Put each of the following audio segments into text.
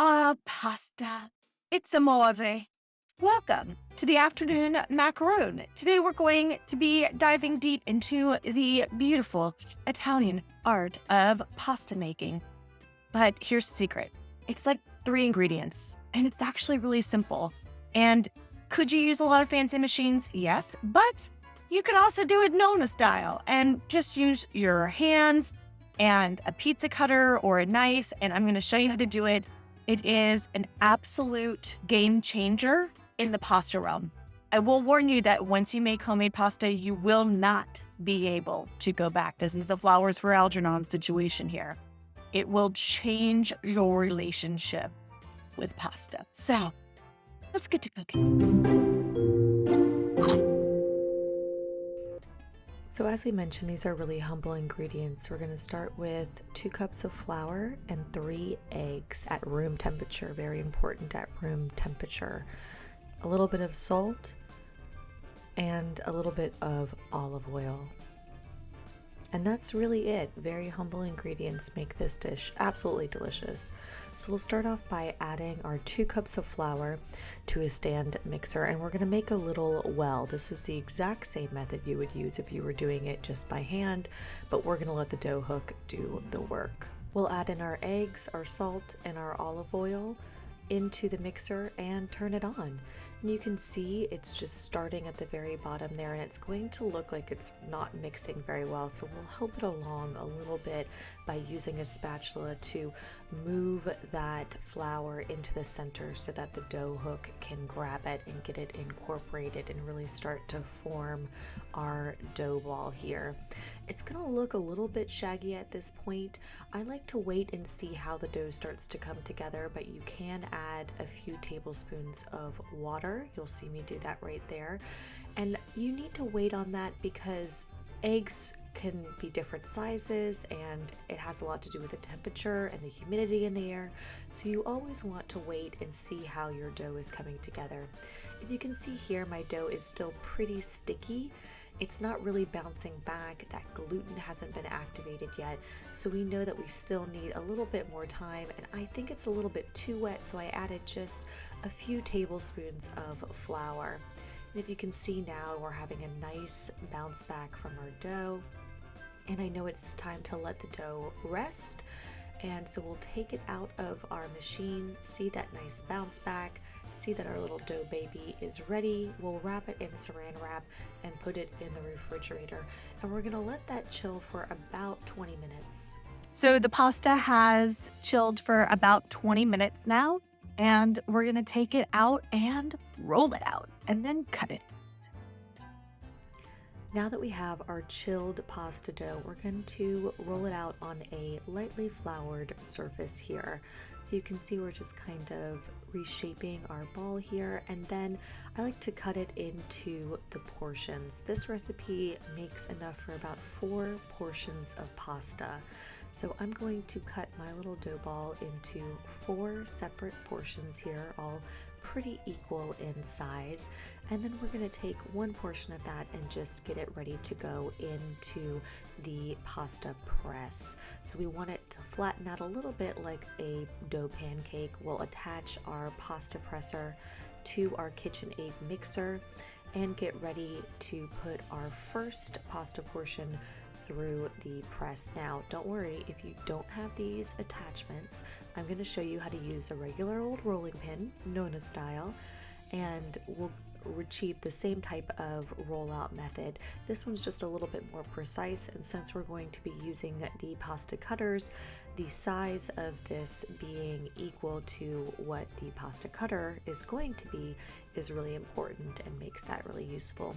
Pasta. It's amore. Welcome to the afternoon macaroon. Today we're going to be diving deep into the beautiful Italian art of pasta making. But here's the secret. It's like 3 ingredients, and it's actually really simple. And could you use a lot of fancy machines? Yes, but you can also do it Nonna style and just use your hands and a pizza cutter or a knife, and I'm going to show you how to do it. It is an absolute game changer in the pasta realm. I will warn you that once you make homemade pasta, you will not be able to go back. This is a flowers for Algernon situation here. It will change your relationship with pasta. So let's get to cooking. So as we mentioned, these are really humble ingredients. We're going to start with 2 cups of flour and 3 eggs at room temperature. Very important, at room temperature. A little bit of salt and a little bit of olive oil. And that's really it. Very humble ingredients make this dish absolutely delicious. So we'll start off by adding our 2 cups of flour to a stand mixer, and we're going to make a little well. This is the exact same method you would use if you were doing it just by hand, but we're going to let the dough hook do the work. We'll add in our eggs, our salt, and our olive oil into the mixer and turn it on. And you can see it's just starting at the very bottom there, and it's going to look like it's not mixing very well. So we'll help it along a little bit by using a spatula to move that flour into the center so that the dough hook can grab it and get it incorporated and really start to form our dough ball here. It's going to look a little bit shaggy at this point. I like to wait and see how the dough starts to come together, but you can add a few tablespoons of water. You'll see me do that right there. And you need to wait on that because eggs can be different sizes and it has a lot to do with the temperature and the humidity in the air. So you always want to wait and see how your dough is coming together. If you can see here, my dough is still pretty sticky. It's not really bouncing back. That gluten hasn't been activated yet. So we know that we still need a little bit more time, and I think it's a little bit too wet, so I added just a few tablespoons of flour. And if you can see now, we're having a nice bounce back from our dough. And I know it's time to let the dough rest. And so we'll take it out of our machine, see that nice bounce back, see that our little dough baby is ready. We'll wrap it in saran wrap and put it in the refrigerator. And we're gonna let that chill for about 20 minutes. So the pasta has chilled for about 20 minutes now, and we're gonna take it out and roll it out and then cut it. Now that we have our chilled pasta dough, we're going to roll it out on a lightly floured surface here. So you can see we're just kind of reshaping our ball here, and then I like to cut it into the portions. This recipe makes enough for about 4 portions of pasta. So I'm going to cut my little dough ball into 4 separate portions here, all pretty equal in size, and then we're going to take 1 portion of that and just get it ready to go into the pasta press. So we want it to flatten out a little bit like a dough pancake. We'll attach our pasta presser to our KitchenAid mixer and get ready to put our first pasta portion through the press. Now, don't worry if you don't have these attachments. I'm going to show you how to use a regular old rolling pin, Nonna Style, and we'll achieve the same type of rollout method. This one's just a little bit more precise, and since we're going to be using the pasta cutters, the size of this being equal to what the pasta cutter is going to be is really important and makes that really useful.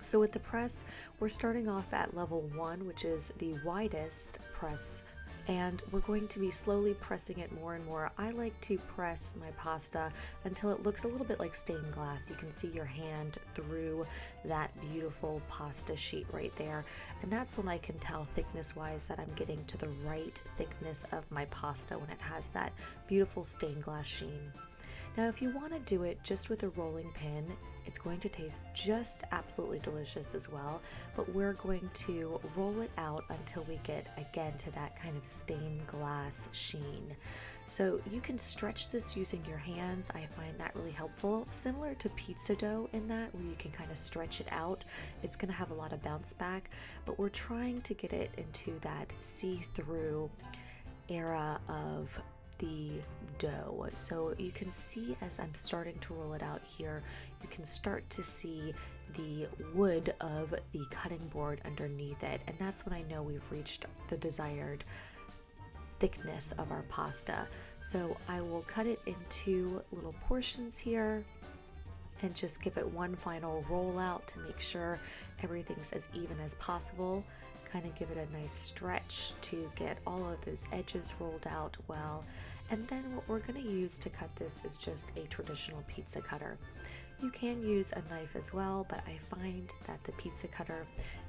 So with the press, we're starting off at level 1, which is the widest press, and we're going to be slowly pressing it more and more. I like to press my pasta until it looks a little bit like stained glass. You can see your hand through that beautiful pasta sheet right there, and that's when I can tell thickness-wise that I'm getting to the right thickness of my pasta when it has that beautiful stained glass sheen. Now, if you want to do it just with a rolling pin, it's going to taste just absolutely delicious as well, but we're going to roll it out until we get again to that kind of stained glass sheen. So you can stretch this using your hands. I find that really helpful. Similar to pizza dough in that, where you can kind of stretch it out. It's going to have a lot of bounce back, but we're trying to get it into that see-through era of the dough. So you can see as I'm starting to roll it out here, you can start to see the wood of the cutting board underneath it, and that's when I know we've reached the desired thickness of our pasta. So I will cut it into little portions here and just give it one final roll out to make sure everything's as even as possible. Kind of give it a nice stretch to get all of those edges rolled out well. And then what we're going to use to cut this is just a traditional pizza cutter. You can use a knife as well, but I find that the pizza cutter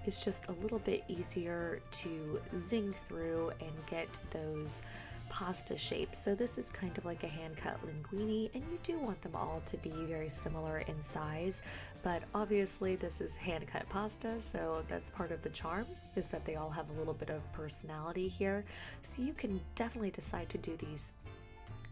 is just a little bit easier to zing through and get those pasta shapes. So this is kind of like a hand-cut linguine, and you do want them all to be very similar in size, but obviously this is hand-cut pasta, so that's part of the charm, is that they all have a little bit of personality here. So you can definitely decide to do these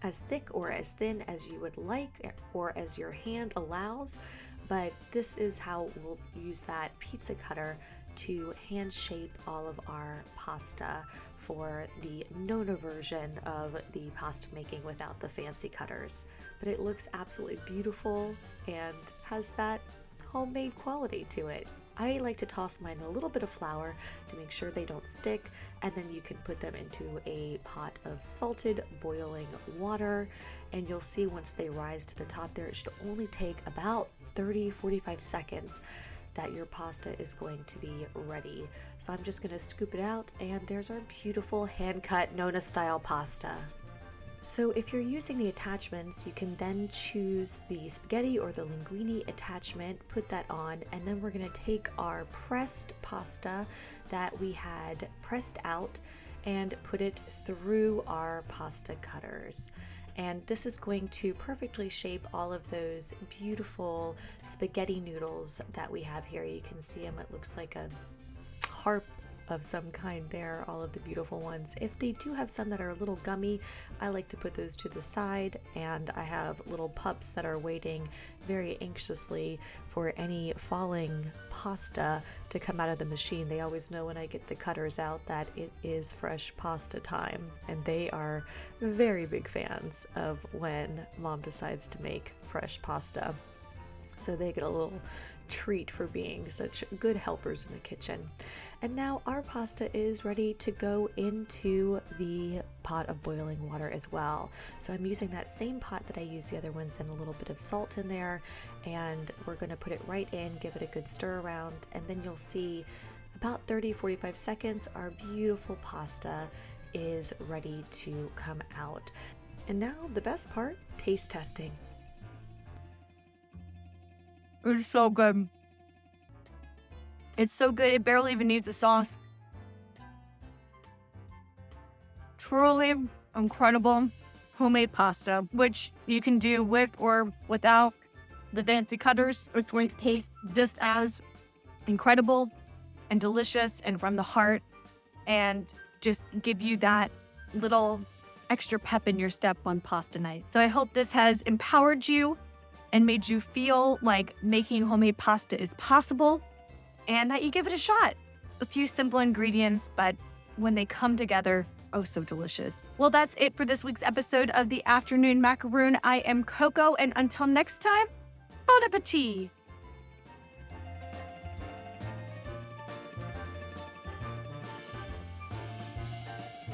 as thick or as thin as you would like, or as your hand allows, but this is how we'll use that pizza cutter to hand shape all of our pasta for the Nonna version of the pasta making without the fancy cutters. But it looks absolutely beautiful and has that homemade quality to it. I like to toss mine in a little bit of flour to make sure they don't stick, and then you can put them into a pot of salted boiling water, and you'll see once they rise to the top there, it should only take about 30-45 seconds that your pasta is going to be ready. So I'm just going to scoop it out, and there's our beautiful hand-cut Nonna style pasta. So if you're using the attachments, you can then choose the spaghetti or the linguine attachment, put that on, and then we're going to take our pressed pasta that we had pressed out and put it through our pasta cutters. And this is going to perfectly shape all of those beautiful spaghetti noodles that we have here. You can see them, it looks like a harp of some kind there, all of the beautiful ones. If they do have some that are a little gummy, I like to put those to the side, and I have little pups that are waiting very anxiously for any falling pasta to come out of the machine. They always know when I get the cutters out that it is fresh pasta time, and they are very big fans of when Mom decides to make fresh pasta. So they get a little treat for being such good helpers in the kitchen. And now our pasta is ready to go into the pot of boiling water as well. So I'm using that same pot that I used the other ones in, a little bit of salt in there, and we're going to put it right in, give it a good stir around, and then you'll see about 30-45 seconds our beautiful pasta is ready to come out. And now the best part, taste testing. It's so good. It's so good, it barely even needs a sauce. Truly incredible homemade pasta, which you can do with or without the fancy cutters, which will taste just as incredible and delicious and from the heart, and just give you that little extra pep in your step on pasta night. So I hope this has empowered you and made you feel like making homemade pasta is possible, and that you give it a shot. A few simple ingredients, but when they come together, oh so delicious. Well, that's it for this week's episode of the Afternoon Macaroon. I am Coco, and until next time, bon appetit!